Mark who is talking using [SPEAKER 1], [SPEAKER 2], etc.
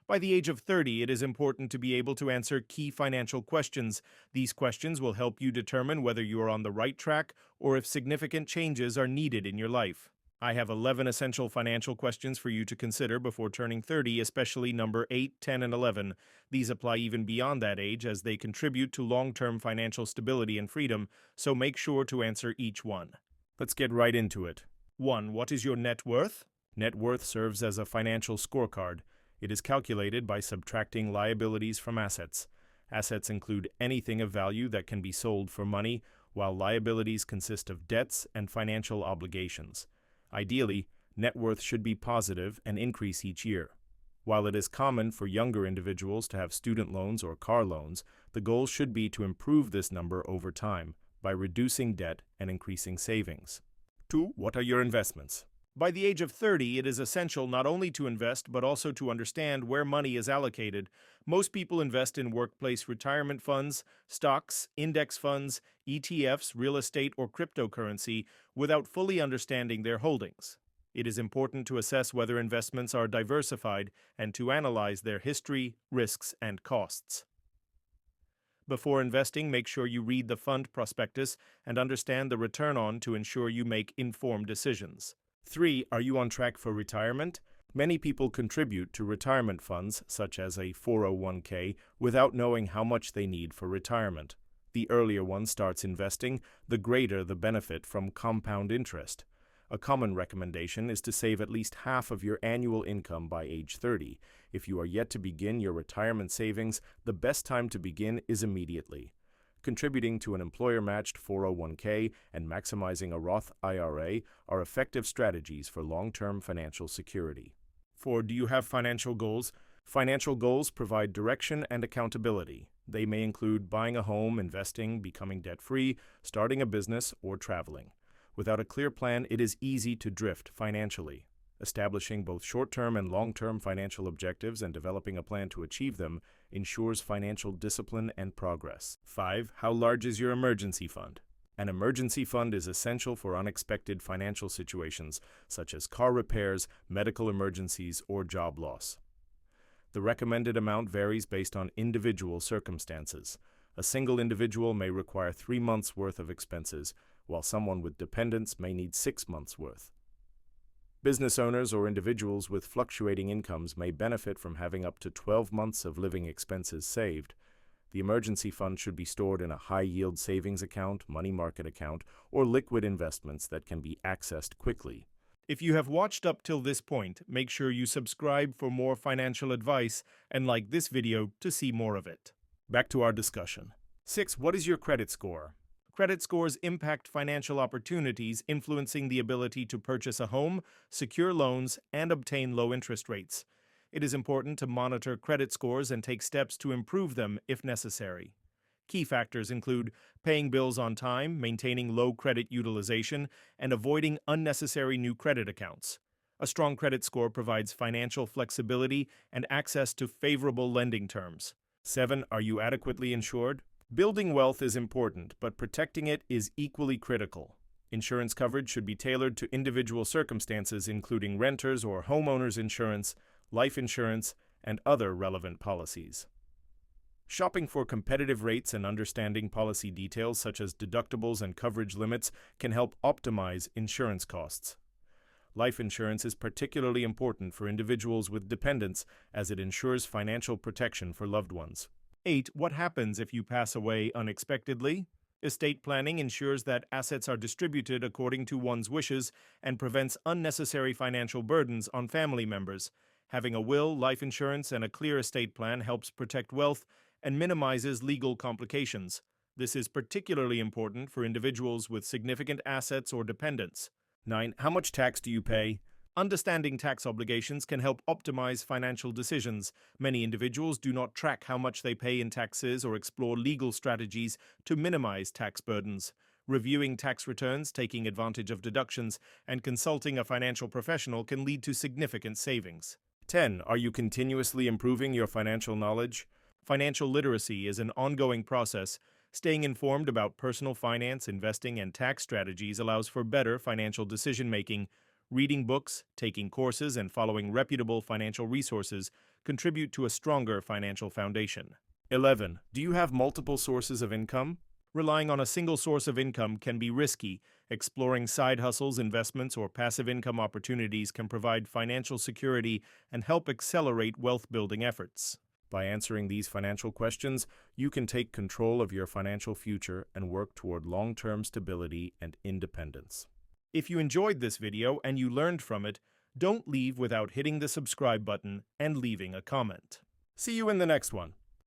[SPEAKER 1] By the age of 30, it is important to be able to answer key financial questions. These questions will help you determine whether you are on the right track or if significant changes are needed in your life. I have 11 essential financial questions for you to consider before turning 30, especially number 8, 10, and 11. These apply even beyond that age as they contribute to long-term financial stability and freedom, so make sure to answer each one. Let's get right into it. 1. What is your net worth? Net worth serves as a financial scorecard. It is calculated by subtracting liabilities from assets. Assets include anything of value that can be sold for money, while liabilities consist of debts and financial obligations. Ideally, net worth should be positive and increase each year. While it is common for younger individuals to have student loans or car loans, the goal should be to improve this number over time by reducing debt and increasing savings. 2. What are your investments? By the age of 30, it is essential not only to invest but also to understand where money is allocated. Most people invest in workplace retirement funds, stocks, index funds, ETFs, real estate, or cryptocurrency without fully understanding their holdings. It is important to assess whether investments are diversified and to analyze their history, risks, and costs. Before investing, make sure you read the fund prospectus and understand the return on to ensure you make informed decisions. 3. Are you on track for retirement? Many people contribute to retirement funds, such as a 401k, without knowing how much they need for retirement. The earlier one starts investing, the greater the benefit from compound interest. A common recommendation is to save at least half of your annual income by age 30. If you are yet to begin your retirement savings, the best time to begin is immediately. Contributing to an employer-matched 401k and maximizing a Roth IRA are effective strategies for long-term financial security. 4. Do you have financial goals? Financial goals provide direction and accountability. They may include buying a home, investing, becoming debt-free, starting a business, or traveling. Without a clear plan, it is easy to drift financially. Establishing both short-term and long-term financial objectives and developing a plan to achieve them ensures financial discipline and progress. 5. How large is your emergency fund? An emergency fund is essential for unexpected financial situations, such as car repairs, medical emergencies, or job loss. The recommended amount varies based on individual circumstances. A single individual may require 3 months' worth of expenses, while someone with dependents may need 6 months' worth. Business owners or individuals with fluctuating incomes may benefit from having up to 12 months of living expenses saved. The emergency fund should be stored in a high-yield savings account, money market account, or liquid investments that can be accessed quickly. If you have watched up till this point, make sure you subscribe for more financial advice and like this video to see more of it. Back to our discussion. 6. What is your credit score? Credit scores impact financial opportunities, influencing the ability to purchase a home, secure loans, and obtain low interest rates. It is important to monitor credit scores and take steps to improve them if necessary. Key factors include paying bills on time, maintaining low credit utilization, and avoiding unnecessary new credit accounts. A strong credit score provides financial flexibility and access to favorable lending terms. 7. Are you adequately insured? Building wealth is important, but protecting it is equally critical. Insurance coverage should be tailored to individual circumstances, including renters or homeowners insurance, life insurance, and other relevant policies. Shopping for competitive rates and understanding policy details such as deductibles and coverage limits can help optimize insurance costs. Life insurance is particularly important for individuals with dependents as it ensures financial protection for loved ones. 8. What happens if you pass away unexpectedly? Estate planning ensures that assets are distributed according to one's wishes and prevents unnecessary financial burdens on family members. Having a will, life insurance, and a clear estate plan helps protect wealth and minimizes legal complications. This is particularly important for individuals with significant assets or dependents. 9. How much tax do you pay? Understanding tax obligations can help optimize financial decisions. Many individuals do not track how much they pay in taxes or explore legal strategies to minimize tax burdens. Reviewing tax returns, taking advantage of deductions, and consulting a financial professional can lead to significant savings. 10. Are you continuously improving your financial knowledge? Financial literacy is an ongoing process. Staying informed about personal finance, investing, and tax strategies allows for better financial decision-making. Reading books, taking courses, and following reputable financial resources contribute to a stronger financial foundation. 11. Do you have multiple sources of income? Relying on a single source of income can be risky. Exploring side hustles, investments, or passive income opportunities can provide financial security and help accelerate wealth-building efforts. By answering these financial questions, you can take control of your financial future and work toward long-term stability and independence. If you enjoyed this video and you learned from it, don't leave without hitting the subscribe button and leaving a comment. See you in the next one.